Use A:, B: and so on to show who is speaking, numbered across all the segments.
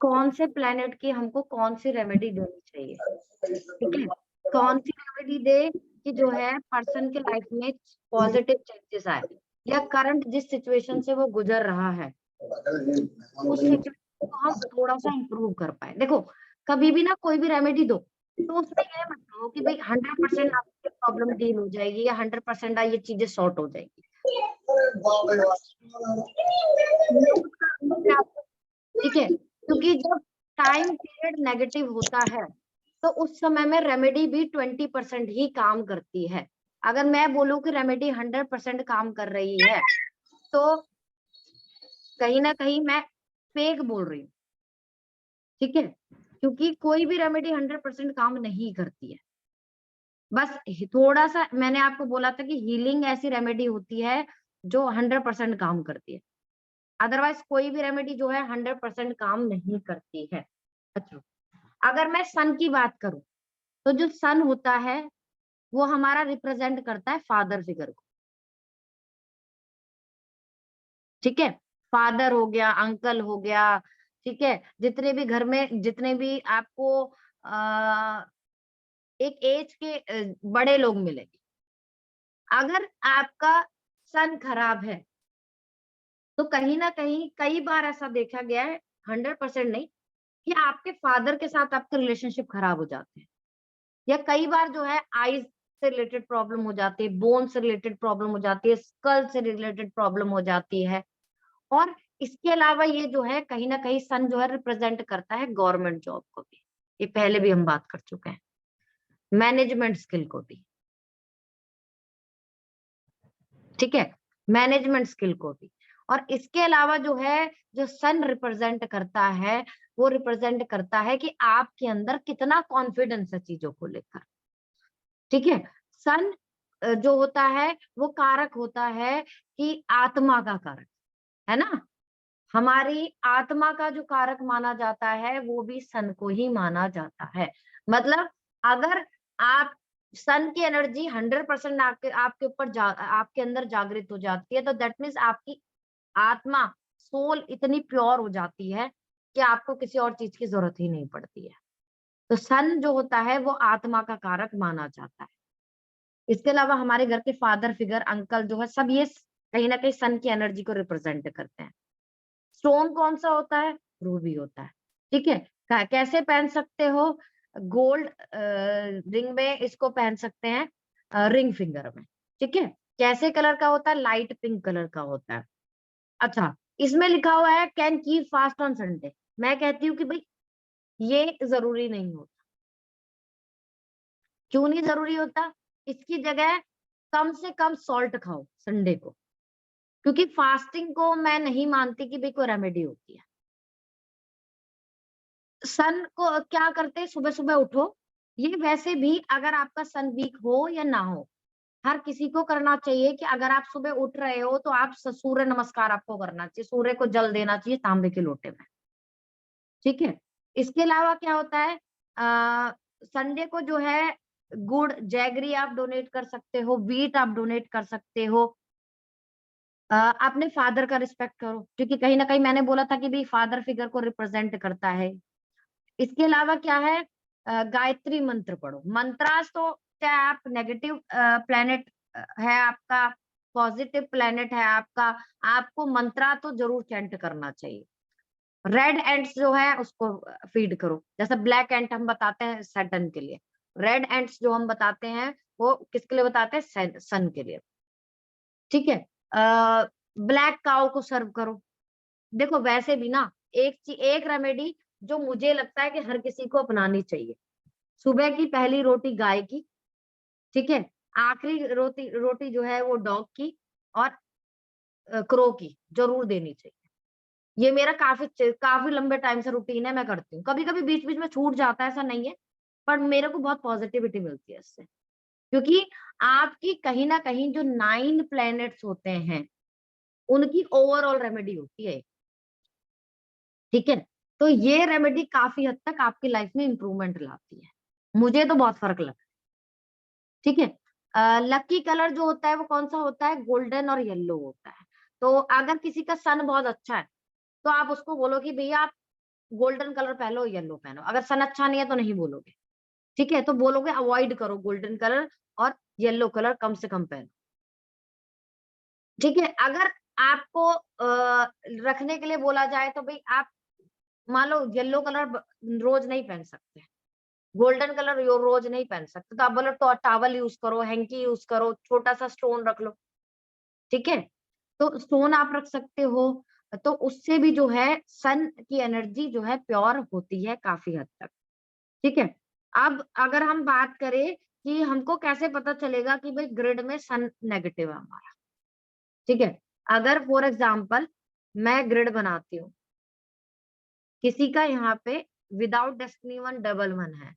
A: कौन से प्लेनेट की हमको कौन सी रेमेडी देनी चाहिए, ठीक है, कौन सी रेमेडी दे कि जो है पर्सन के लाइफ में पॉजिटिव चेंजेस आए, या करंट जिस सिचुएशन से वो गुजर रहा है उस सिचुएशन को हम थोड़ा सा इम्प्रूव कर पाए। देखो, कभी भी ना कोई भी रेमेडी दो तो उसमें ये मत कहो कि भाई 100% आपकी प्रॉब्लम डील हो जाएगी या 100% ये चीजें सॉर्ट हो जाएगी। ठीक है, क्योंकि जब टाइम पीरियड नेगेटिव होता है तो उस समय में रेमेडी भी 20% ही काम करती है। अगर मैं बोलूं कि रेमेडी 100% काम कर रही है तो कहीं ना कहीं मैं फेक बोल रही हूँ, ठीक है, क्योंकि कोई भी रेमेडी 100% काम नहीं करती है। बस थोड़ा सा मैंने आपको बोला था कि हीलिंग ऐसी रेमेडी होती है जो 100% काम करती है, अदरवाइज कोई भी रेमेडी जो है 100% काम नहीं करती है। अच्छा, अगर मैं सन की बात करूं तो जो सन होता है वो हमारा रिप्रेजेंट करता है फादर फिगर को, ठीक है, फादर हो गया, अंकल हो गया, ठीक है, जितने भी घर में जितने भी आपको एक एज के बड़े लोग मिलेंगे, अगर आपका सन खराब है तो कहीं ना कहीं कई बार ऐसा देखा गया है, 100% नहीं, कि आपके फादर के साथ आपके रिलेशनशिप खराब हो जाते हैं, या कई बार जो है आईज से रिलेटेड प्रॉब्लम हो जाती है, बोन से रिलेटेड प्रॉब्लम हो जाती है, स्कल से रिलेटेड प्रॉब्लम हो जाती है। और इसके अलावा ये जो है कहीं ना कहीं सन जो है रिप्रेजेंट करता है गवर्नमेंट जॉब को भी, ये पहले भी हम बात कर चुके हैं, मैनेजमेंट स्किल को भी, ठीक है, मैनेजमेंट स्किल को भी। और इसके अलावा जो है जो सन रिप्रेजेंट करता है वो रिप्रेजेंट करता है कि आपके अंदर कितना कॉन्फिडेंस है चीजों को लेकर, ठीक है। सन जो होता है वो कारक होता है कि आत्मा का कारक, है ना, हमारी आत्मा का जो कारक माना जाता है वो भी सन को ही माना जाता है। मतलब अगर आप सन की एनर्जी 100% आपके आपके ऊपर आपके अंदर जागृत हो जाती है तो दैट मीन्स आपकी आत्मा, सोल इतनी प्योर हो जाती है कि आपको किसी और चीज की जरूरत ही नहीं पड़ती है। तो सन जो होता है वो आत्मा का कारक माना जाता है। इसके अलावा हमारे घर के फादर फिगर, अंकल जो है, सब ये कहीं ना कहीं सन की एनर्जी को रिप्रेजेंट करते हैं। स्टोन कौन सा होता है? रूबी होता है, ठीक है। कैसे पहन सकते हो? गोल्ड रिंग में इसको पहन सकते हैं, रिंग फिंगर में, ठीक है। कैसे कलर का होता है? लाइट पिंक कलर का होता है। अच्छा, इसमें लिखा हुआ है can keep fast on Sunday. मैं कहती हूँ कि भाई ये जरूरी नहीं होता। क्यों नहीं जरूरी होता? इसकी जगह कम से कम सॉल्ट खाओ संडे को, क्योंकि फास्टिंग को मैं नहीं मानती कि भाई कोई रेमेडी होती है। सन को क्या करते हैं? सुबह सुबह उठो, ये वैसे भी अगर आपका सन वीक हो या ना हो, हर किसी को करना चाहिए कि अगर आप सुबह उठ रहे हो तो आप सूर्य नमस्कार आपको करना चाहिए, सूर्य को जल देना चाहिए तांबे के लोटे में, ठीक है। इसके अलावा क्या होता है, संडे को जो है गुड़, जैगरी आप डोनेट कर सकते हो, वीट आप डोनेट कर सकते हो। अपने फादर का रिस्पेक्ट करो, क्योंकि कहीं ना कहीं मैंने बोला था कि भाई फादर फिगर को रिप्रेजेंट करता है। इसके अलावा क्या है, गायत्री मंत्र पढ़ो। मंत्रास तो चाहे आप नेगेटिव प्लेनेट है आपका, पॉजिटिव प्लेनेट है आपका, आपको मंत्रा तो जरूर चैंट करना चाहिए। रेड एंट्स जो है उसको फीड करो, जैसे ब्लैक एंट हम बताते हैं सैटर्न के लिए, रेड एंट्स जो हम बताते हैं वो किसके लिए बताते हैं? सन के लिए, ठीक है। ब्लैक काउ को सर्व करो। देखो वैसे भी ना एक रेमेडी जो मुझे लगता है कि हर किसी को अपनानी चाहिए, सुबह की पहली रोटी गाय की, ठीक है, आखिरी रोटी रोटी जो है वो डॉग की, और क्रो की जरूर देनी चाहिए। ये मेरा काफी लंबे टाइम से रूटीन है, मैं करती हूँ। कभी कभी बीच बीच में छूट जाता है, ऐसा नहीं है, पर मेरे को बहुत पॉजिटिविटी मिलती है इससे, क्योंकि आपकी कहीं ना कहीं जो 9 प्लैनेट्स होते हैं उनकी ओवरऑल रेमेडी होती है, ठीक है। तो ये रेमेडी काफी हद तक आपकी लाइफ में इंप्रूवमेंट लाती है, मुझे तो बहुत फर्क लगता है, ठीक है। लकी कलर जो होता है वो कौन सा होता है? गोल्डन और येलो होता है। तो अगर किसी का सन बहुत अच्छा है तो आप उसको बोलो कि भैया आप गोल्डन कलर पहनो, येलो पहनो। अगर सन अच्छा नहीं है तो नहीं बोलोगे, ठीक है? तो बोलोगे अवॉइड करो गोल्डन कलर और येलो कलर कम से कम पहनो, ठीक है? अगर आपको रखने के लिए बोला जाए तो भाई आप मान लो येलो कलर रोज नहीं पहन सकते, गोल्डन कलर रोज नहीं पहन सकते, तो आप बोलो तो टॉवल यूज करो, हैंकी यूज करो, छोटा सा स्टोन रख लो, ठीक है? तो स्टोन आप रख सकते हो, तो उससे भी जो है सन की एनर्जी जो है प्योर होती है काफी हद तक, ठीक है? अब अगर हम बात करें कि हमको कैसे पता चलेगा कि भाई ग्रिड में सन नेगेटिव है हमारा, ठीक है? अगर फॉर एग्जाम्पल मैं ग्रिड बनाती हूँ, किसी का यहाँ पे विदाउट डेस्टिनी 1 डबल 1 है,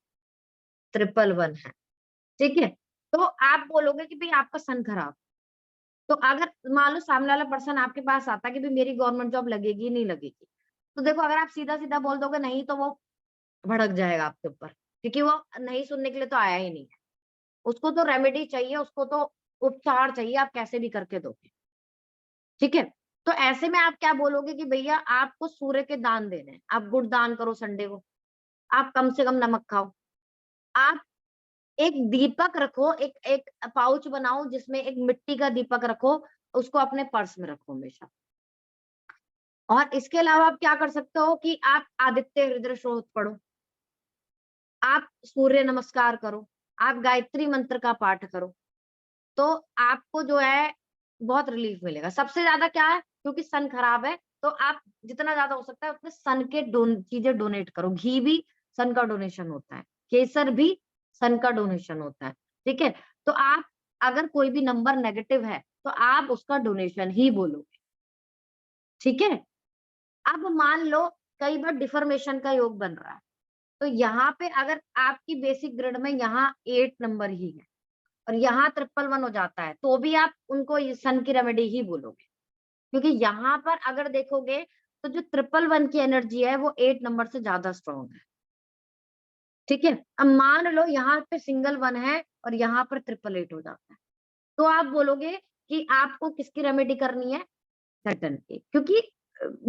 A: ट्रिपल 1 है, ठीक है? तो आप बोलोगे कि भाई आपका सन खराब। तो अगर मान लो सामने वाला पर्सन आपके पास आता है कि भाई मेरी गवर्नमेंट जॉब लगेगी नहीं लगेगी, तो देखो अगर आप सीधा सीधा बोल दोगे नहीं, तो वो भड़क जाएगा आपके ऊपर, क्योंकि वो नहीं सुनने के लिए तो आया ही नहीं है। उसको तो रेमेडी चाहिए, उसको तो उपचार चाहिए, आप कैसे भी करके दोगे, ठीक है? तो ऐसे में आप क्या बोलोगे कि भैया आपको सूर्य के दान देने हैं, आप गुड़ दान करो संडे को, आप कम से कम नमक खाओ, आप एक दीपक रखो, एक एक पाउच बनाओ जिसमें एक मिट्टी का दीपक रखो, उसको अपने पर्स में रखो हमेशा। और इसके अलावा आप क्या कर सकते हो कि आप आदित्य हृदय स्त्रोत पढ़ो, आप सूर्य नमस्कार करो, आप गायत्री मंत्र का पाठ करो, तो आपको जो है बहुत रिलीफ मिलेगा। सबसे ज्यादा क्या है, क्योंकि सन खराब है, तो आप जितना ज्यादा हो सकता है उतने सन के चीजें डोनेट करो। घी भी सन का डोनेशन होता है, केसर भी सन का डोनेशन होता है, ठीक है? तो आप अगर कोई भी नंबर नेगेटिव है तो आप उसका डोनेशन ही बोलोगे, ठीक है? अब मान लो कई बार डिफॉर्मेशन का योग बन रहा है, तो यहाँ पे अगर आपकी बेसिक ग्रिड में यहाँ 8 नंबर ही है और यहाँ 111 हो जाता है, तो भी आप उनको सन की रेमेडी ही बोलोगे, क्योंकि यहाँ पर अगर देखोगे तो जो 111 की एनर्जी है वो 8 नंबर से ज्यादा स्ट्रॉन्ग है, ठीक है? अब मान लो यहाँ पे सिंगल 1 है और यहाँ पर 888 हो जाता है, तो आप बोलोगे कि आपको किसकी रेमेडी करनी है, सैटर्न की, क्योंकि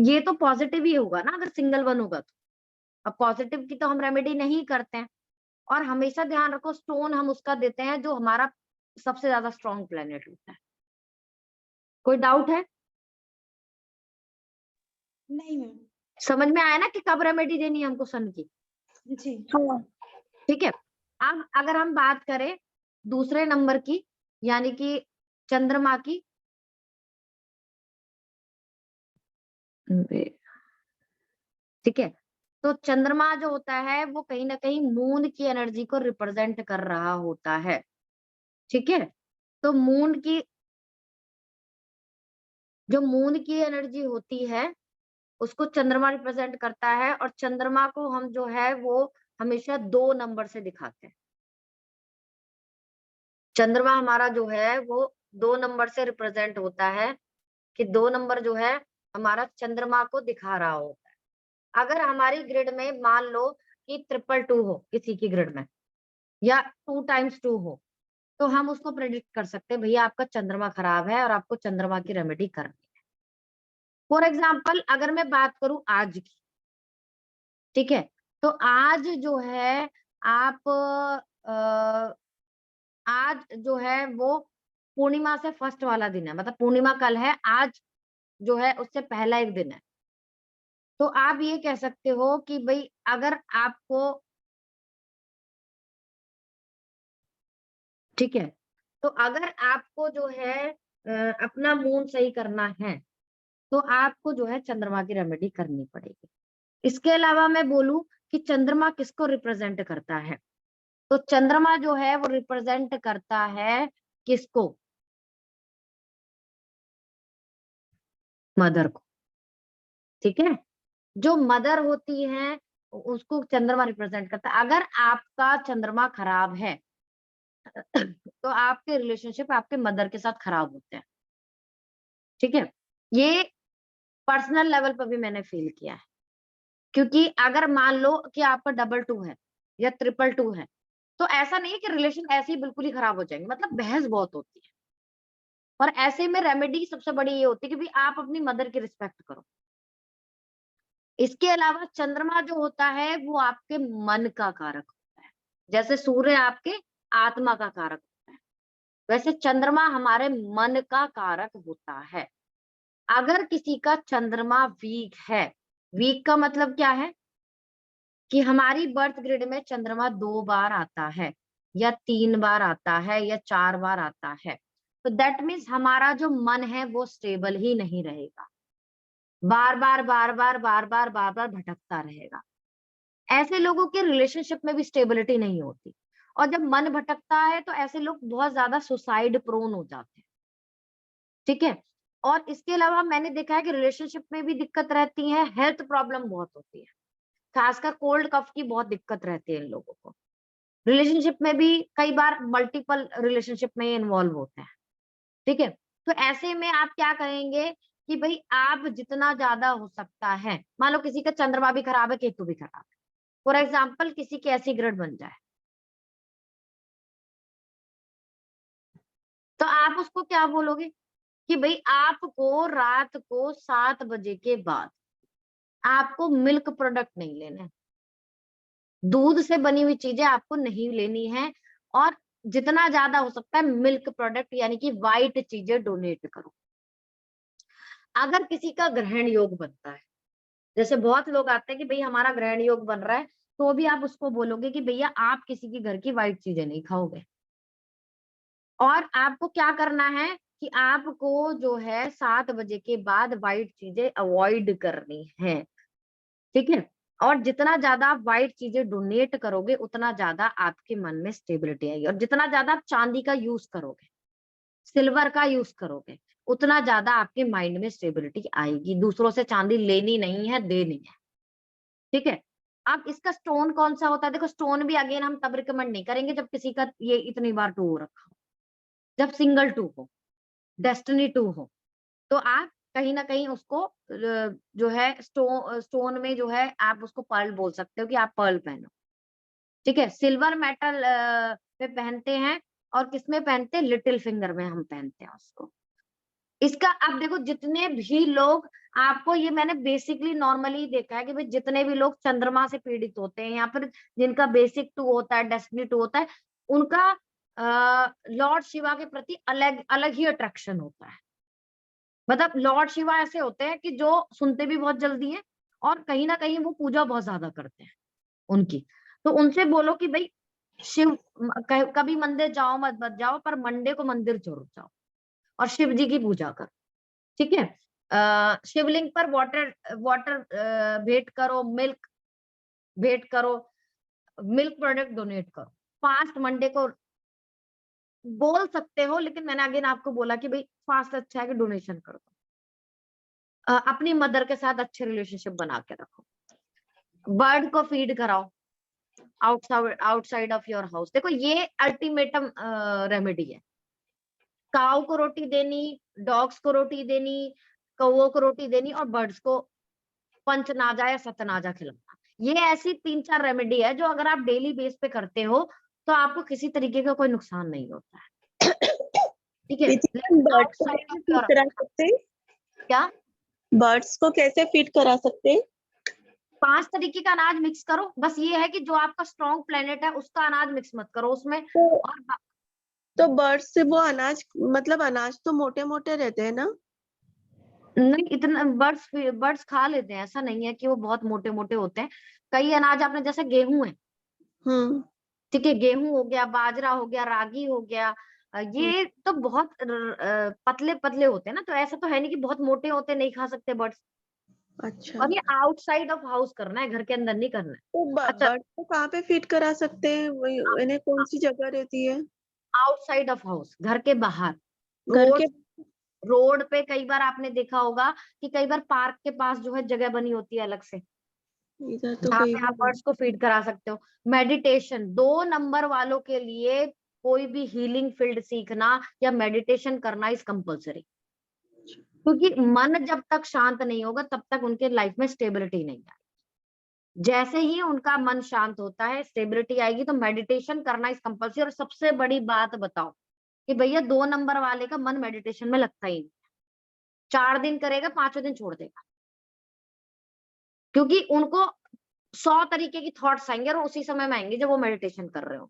A: ये तो पॉजिटिव ही होगा ना अगर सिंगल 1 होगा तो। अब पॉजिटिव की तो हम रेमेडी नहीं करते हैं, और हमेशा ध्यान रखो स्टोन हम उसका देते हैं जो हमारा सबसे ज्यादा स्ट्रॉन्ग प्लेनेट होता है। कोई डाउट है?
B: नहीं मैम।
A: समझ में आया ना कि कब रेमेडी देनी है हमको सन की,
B: जी।
C: हाँ।
A: ठीक है? अब अगर हम बात करें दूसरे नंबर की, यानी कि चंद्रमा की, ठीक है? तो चंद्रमा जो होता है वो कहीं ना कहीं मून की एनर्जी को रिप्रेजेंट कर रहा होता है, ठीक है? तो मून की एनर्जी होती है उसको चंद्रमा रिप्रेजेंट करता है, और चंद्रमा को हम जो है वो हमेशा 2 नंबर से दिखाते हैं। चंद्रमा हमारा जो है वो 2 नंबर से रिप्रेजेंट होता है, कि 2 नंबर जो है हमारा चंद्रमा को दिखा रहा होता है। अगर हमारी ग्रिड में मान लो कि 222 हो किसी की ग्रिड में, या 2 टाइम्स 2 हो, तो हम उसको प्रेडिक्ट कर सकते हैं भैया आपका चंद्रमा खराब है और आपको चंद्रमा की रेमेडी करनी है। फॉर एग्जाम्पल अगर मैं बात करूं आज की, ठीक है? तो आज जो है आप आज जो है वो पूर्णिमा से फर्स्ट वाला दिन है, मतलब पूर्णिमा कल है, आज जो है उससे पहला एक दिन है। तो आप ये कह सकते हो कि भाई अगर आपको, ठीक है, तो अगर आपको जो है अपना मून सही करना है तो आपको जो है चंद्रमा की रेमेडी करनी पड़ेगी। इसके अलावा मैं बोलूं कि चंद्रमा किसको रिप्रेजेंट करता है, तो चंद्रमा जो है वो रिप्रेजेंट करता है किसको, मदर को, ठीक है? जो मदर होती है उसको चंद्रमा रिप्रेजेंट करता है। अगर आपका चंद्रमा खराब है तो आपके रिलेशनशिप आपके मदर के साथ खराब होते हैं, ठीक है? ये पर्सनल लेवल पर भी मैंने फील किया है, क्योंकि अगर मान लो कि आपका 222 है या 222 है, तो ऐसा नहीं है कि रिलेशन ऐसे ही बिल्कुल ही खराब हो जाएंगे, मतलब बहस बहुत होती है। और ऐसे में रेमेडी सबसे बड़ी ये होती है कि भाई आप अपनी मदर की रिस्पेक्ट करो, इसके अलावा चंद्रमा जो होता है वो आपके मन का कारक होता है, जैसे सूर्य आपके आत्मा का कारक होता है, वैसे चंद्रमा हमारे मन का कारक होता है। अगर किसी का चंद्रमा वीक है, वीक का मतलब क्या है कि हमारी बर्थ ग्रिड में चंद्रमा 2 बार आता है या 3 बार आता है या 4 बार आता है, तो दैट मीन्स हमारा जो मन है वो स्टेबल ही नहीं रहेगा, बार बार बार बार बार बार बार बार भटकता रहेगा। ऐसे लोगों के रिलेशनशिप में भी स्टेबिलिटी नहीं होती, और जब मन भटकता है तो ऐसे लोग बहुत ज्यादा सुसाइड प्रोन हो जाते हैं। ठीक है, और इसके अलावा मैंने देखा है कि रिलेशनशिप में भी दिक्कत रहती है, हेल्थ प्रॉब्लम बहुत होती है, खासकर कोल्ड कफ की बहुत दिक्कत रहती है इन लोगों को। रिलेशनशिप में भी कई बार मल्टीपल रिलेशनशिप में इन्वॉल्व होते हैं। ठीक है, तो ऐसे में आप क्या करेंगे कि भाई आप जितना ज्यादा हो सकता है, मान लो किसी का चंद्रमा भी खराब है, केतु भी खराब है, फॉर एग्जाम्पल किसी की ऐसी ग्रड बन जाए, तो आप उसको क्या बोलोगे कि भाई आपको रात को 7 बजे के बाद आपको मिल्क प्रोडक्ट नहीं लेने, दूध से बनी हुई चीजें आपको नहीं लेनी है, और जितना ज्यादा हो सकता है मिल्क प्रोडक्ट यानी कि व्हाइट चीजें डोनेट करो। अगर किसी का ग्रहण योग बनता है, जैसे बहुत लोग आते हैं कि भाई हमारा ग्रहण योग बन रहा है, तो भी आप उसको बोलोगे कि भैया आप किसी के घर की व्हाइट चीजें नहीं खाओगे, और आपको क्या करना है कि आपको जो है 7 बजे के बाद व्हाइट चीजें अवॉइड करनी है। ठीक है, और जितना ज्यादा आप व्हाइट चीजें डोनेट करोगे उतना ज्यादा आपके मन में स्टेबिलिटी आएगी, और जितना ज्यादा आप चांदी का यूज करोगे, सिल्वर का यूज करोगे, उतना ज्यादा आपके माइंड में स्टेबिलिटी आएगी। दूसरों से चांदी लेनी नहीं है, देनी है। ठीक है, अब इसका स्टोन कौन सा होता है, देखो स्टोन भी अगेन हम तब रिकमेंड नहीं करेंगे जब किसी का ये इतनी बार टू हो रखा हो, जब सिंगल टू हो, डेस्टिनी टू हो, तो आप कहीं ना कहीं उसको जो है स्टोन में जो है आप उसको पर्ल बोल सकते हो कि आप पर्ल पहनो। ठीक है, सिल्वर मेटल पे पहनते हैं, और किसमें पहनते हैं, लिटिल फिंगर में हम पहनते हैं उसको। इसका अब देखो जितने भी लोग, आपको ये मैंने बेसिकली नॉर्मली देखा है कि भाई जितने भी लोग चंद्रमा से पीड़ित होते हैं या फिर जिनका बेसिक टू होता है, डेस्टिनी टू होता है, उनका लॉर्ड शिवा के प्रति अलग अलग ही अट्रैक्शन होता है। मतलब लॉर्ड शिवा ऐसे होते हैं कि जो सुनते भी बहुत जल्दी है, और कहीं ना कहीं वो पूजा बहुत ज्यादा करते हैं उनकी। तो उनसे बोलो कि भाई शिव कभी मंदिर जाओ मत मत जाओ, पर मंडे को मंदिर जरूर जाओ और शिव जी की पूजा करो। ठीक है, शिवलिंग पर वाटर वाटर भेंट करो, मिल्क भेंट करो, मिल्क प्रोडक्ट डोनेट करो। फास्ट मंडे को बोल सकते हो, लेकिन मैंने अगेन आपको बोला कि भाई फास्ट अच्छा है कि डोनेशन करो। अपनी मदर के साथ अच्छे रिलेशनशिप बना के रखो, बर्ड को फीड कराओ आउटसाइड ऑफ योर हाउस। देखो ये अल्टीमेटम रेमेडी है। काऊ को रोटी देनी, डॉग्स को रोटी देनी, कौओं को रोटी देनी, और बर्ड्स को पंचनाजा या सतनाजा खिलाना। ये ऐसी 3-4 रेमेडी है जो अगर आप डेली बेस पे करते हो तो आपको किसी तरीके का कोई नुकसान नहीं होता है। ठीक है,
B: दीदी हम बर्ड्स को
A: आउटसाइड
B: कैसे
A: ऑफ
B: फीड
A: योर,
B: करा सकते हैं?
A: क्या
B: बर्ड्स को कैसे फीड करा सकते हैं?
A: 5 तरीके का अनाज मिक्स करो, बस ये है कि जो आपका स्ट्रॉन्ग प्लेनेट है उसका अनाज मिक्स मत करो उसमें।
B: तो
A: और
B: तो बर्ड्स से वो अनाज, मतलब अनाज तो मोटे मोटे रहते हैं ना?
A: नहीं, इतना बर्ड्स बर्ड्स खा लेते हैं, ऐसा नहीं है कि वो बहुत मोटे मोटे होते हैं। कई अनाज आपने, जैसे गेहूं है,
B: हम्म।
A: ठीक है, गेहूं हो गया, बाजरा हो गया, रागी हो गया, ये तो बहुत पतले पतले होते हैं ना, तो ऐसा तो है नहीं कि बहुत मोटे होते नहीं खा सकते बर्ड्स।
B: अच्छा,
A: और ये आउटसाइड ऑफ हाउस करना है, घर के अंदर नहीं करना है।
B: तो
A: अच्छा,
B: बर्ड्स को कहाँ पे फीड करा सकते हैं? इन्हें कौन सी जगह रहती है?
A: आउटसाइड ऑफ हाउस, घर के बाहर,
B: घर
A: रोड
B: के?
A: रोड पे कई बार आपने देखा होगा कि कई बार पार्क के पास जो है जगह बनी होती है अलग से,
B: इधर तो
A: जहाँ
B: कहीं
A: पे आप
B: भी
A: बर्ड्स को फीड करा सकते हो। मेडिटेशन, 2 नंबर वालों के लिए कोई भी हीलिंग फील्ड सीखना या मेडिटेशन करना इज कंपल्सरी, क्योंकि मन जब तक शांत नहीं होगा तब तक उनके लाइफ में स्टेबिलिटी नहीं आएगी। जैसे ही उनका मन शांत होता है, स्टेबिलिटी आएगी, तो मेडिटेशन करना इज कंपल्सरी। और सबसे बड़ी बात बताओ कि भैया 2 नंबर वाले का मन मेडिटेशन में लगता ही नहीं, 4 दिन करेगा, 5वें दिन छोड़ देगा, क्योंकि उनको 100 तरीके की थॉट्स आएंगे और उसी समय में आएंगे जब वो मेडिटेशन कर रहे हो।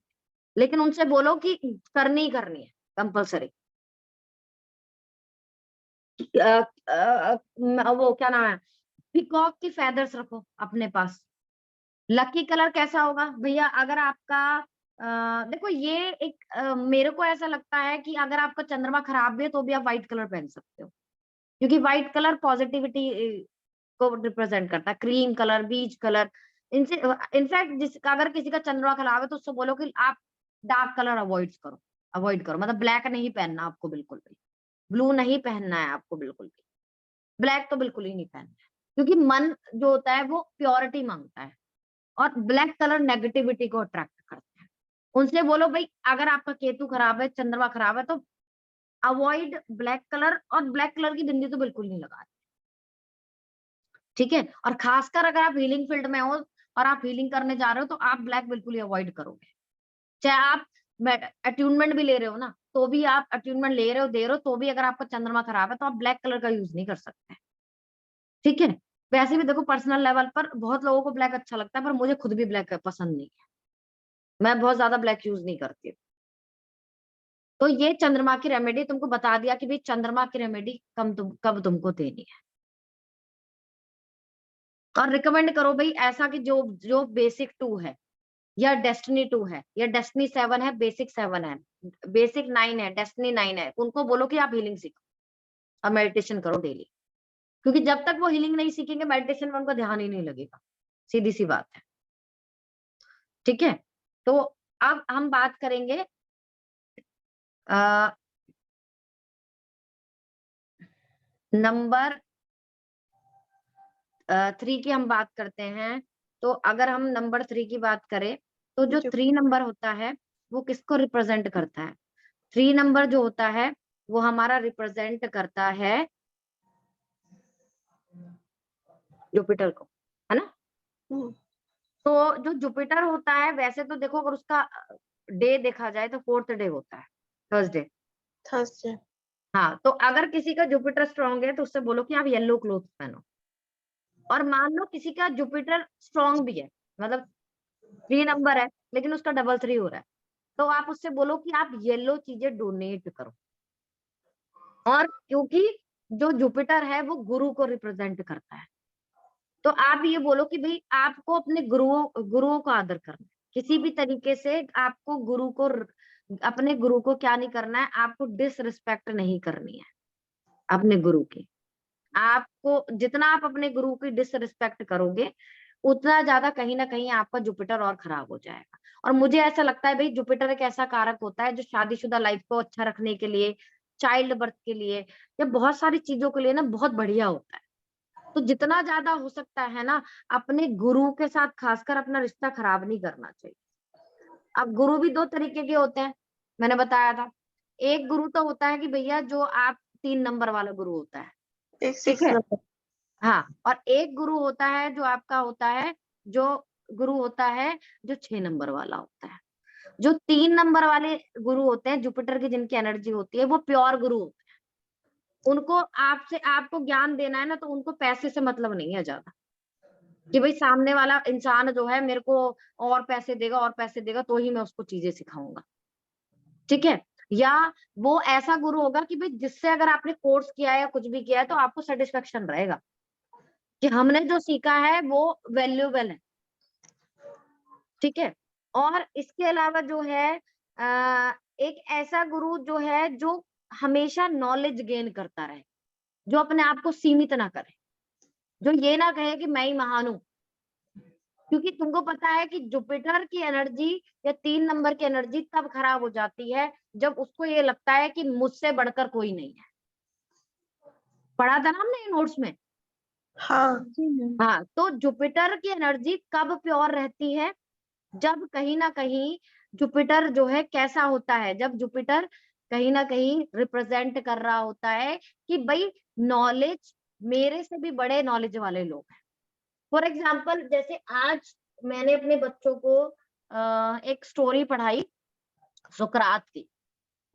A: लेकिन उनसे बोलो कि करनी ही करनी है कंपल्सरी। वो क्या नाम है, पिकॉक की फेदर्स रखो अपने पास। लकी कलर कैसा होगा भैया, अगर आपका देखो ये एक मेरे को ऐसा लगता है कि अगर आपका चंद्रमा खराब भी है तो भी आप व्हाइट कलर पहन सकते हो, क्योंकि व्हाइट कलर पॉजिटिविटी को रिप्रेजेंट करता है। क्रीम कलर, बीच कलर, इनसे इनफैक्ट जिस अगर किसी का चंद्रमा खराब है तो उससे बोलो कि आप डार्क कलर अवॉइड करो, मतलब ब्लैक नहीं पहनना आपको बिल्कुल भी, ब्लू नहीं पहनना है आपको बिल्कुल भी, ब्लैक तो बिल्कुल ही नहीं पहनना है, क्योंकि मन जो होता है वो प्योरिटी मांगता है और ब्लैक कलर नेगेटिविटी को अट्रैक्ट करता है। उनसे बोलो भाई अगर आपका केतु खराब है, चंद्रमा खराब है, तो अवॉइड ब्लैक कलर, और ब्लैक कलर की बिंदी तो बिल्कुल नहीं लगानी, ठीक है। और खासकर अगर आप हीलिंग फील्ड में हो और आप हीलिंग करने जा रहे हो तो आप ब्लैक बिल्कुल ही अवॉइड करोगे। चाहे आप अट्यूनमेंट भी ले रहे हो ना, तो भी आप अट्यूनमेंट ले रहे हो, दे रहे हो, तो भी अगर आपका चंद्रमा खराब है तो आप ब्लैक कलर का यूज नहीं कर सकते, ठीक है। वैसे भी देखो पर्सनल लेवल पर बहुत लोगों को ब्लैक अच्छा लगता है, पर मुझे खुद भी ब्लैक पसंद नहीं है, मैं बहुत ज्यादा ब्लैक यूज नहीं करती। तो ये चंद्रमा की रेमेडी तुमको बता दिया कि भाई चंद्रमा की रेमेडी कब तुमको देनी है। और रिकमेंड करो भाई ऐसा कि जो जो बेसिक 2 है, या डेस्टिनी 2 है, या डेस्टिनी 7 है, बेसिक 7 है, बेसिक 9 है, डेस्टिनी 9 है, उनको बोलो कि आप हीलिंग सीखो और मेडिटेशन करो डेली। क्योंकि जब तक वो हीलिंग नहीं सीखेंगे मेडिटेशन में उनका ध्यान ही नहीं लगेगा, सीधी सी बात है, ठीक है। तो अब हम बात करेंगे नंबर 3 की हम बात करते हैं। तो अगर हम नंबर 3 की बात करें तो जो
B: जो
A: 3 नंबर होता है वो किसको रिप्रेजेंट करता है? 3 नंबर जो होता है वो हमारा रिप्रेजेंट करता है जुपिटर को, है ना।
B: हम्म,
A: तो जो जुपिटर होता है वैसे तो देखो अगर उसका डे देखा जाए तो 4th डे होता है, थर्सडे।
B: थर्सडे।
A: हाँ, तो अगर किसी का जुपिटर स्ट्रांग है तो उससे बोलो कि आप येलो क्लोथ पहनो। और मान लो किसी का जुपिटर स्ट्रांग भी है, मतलब 3 नंबर है लेकिन उसका डबल 3 हो रहा है, तो आप उससे बोलो कि आप येलो चीजें डोनेट करो। और क्योंकि जो जुपिटर है वो गुरु को रिप्रेजेंट करता है, तो आप ये बोलो कि भाई आपको अपने गुरुओं को आदर करना है। किसी भी तरीके से आपको अपने गुरु को क्या नहीं करना है, आपको डिसरिस्पेक्ट नहीं करनी है अपने गुरु की। आपको जितना आप अपने गुरु की डिसरिस्पेक्ट करोगे उतना ज्यादा कहीं ना कहीं आपका जुपिटर और खराब हो जाएगा। और मुझे ऐसा लगता है भाई जुपिटर एक ऐसा कारक होता है जो शादीशुदा लाइफ को अच्छा रखने के लिए, चाइल्ड बर्थ के लिए, या बहुत सारी चीजों के लिए ना बहुत बढ़िया होता है। तो जितना ज्यादा हो सकता है ना अपने गुरु के साथ खासकर अपना रिश्ता खराब नहीं करना चाहिए। अब गुरु भी 2 तरीके के होते हैं, मैंने बताया था। एक गुरु तो होता है कि भैया जो आप 3 नंबर वाला गुरु होता है,
B: एक
A: ठीक
B: 6
A: है।
B: नंबर।
A: हाँ, और एक गुरु होता है जो आपका होता है, जो गुरु होता है जो 6 नंबर वाला होता है। जो 3 नंबर वाले गुरु होते हैं जुपिटर की जिनकी एनर्जी होती है वो प्योर गुरु होते हैं। उनको आपको ज्ञान देना है ना तो उनको पैसे से मतलब नहीं है ज्यादा, कि भाई सामने वाला इंसान जो है मेरे को और पैसे देगा तो ही मैं उसको चीजें सिखाऊंगा, ठीक है। या वो ऐसा गुरु होगा कि भाई जिससे अगर आपने कोर्स किया है या कुछ भी किया है तो आपको सेटिस्फेक्शन रहेगा कि हमने जो सीखा है वो वैल्यूएबल है, ठीक है। और इसके अलावा जो है एक ऐसा गुरु जो है जो हमेशा नॉलेज गेन करता रहे, जो अपने आप को सीमित ना करे, जो ये ना कहे कि मैं ही महान हूं। क्योंकि तुमको पता है कि जुपिटर की एनर्जी या 3 नंबर की एनर्जी तब खराब हो जाती है जब उसको ये लगता है कि मुझसे बढ़कर कोई नहीं है। पढ़ा था ना हमने नोट्स में।
B: हाँ।
A: हाँ, तो जुपिटर की एनर्जी कब प्योर रहती है? जब कहीं ना कहीं जुपिटर जो है कैसा होता है, जब जुपिटर कहीं ना कहीं रिप्रेजेंट कर रहा होता है कि भाई नॉलेज, मेरे से भी बड़े नॉलेज वाले लोग हैं। फॉर एग्जाम्पल जैसे आज मैंने अपने बच्चों को एक स्टोरी पढ़ाई सुकरात की।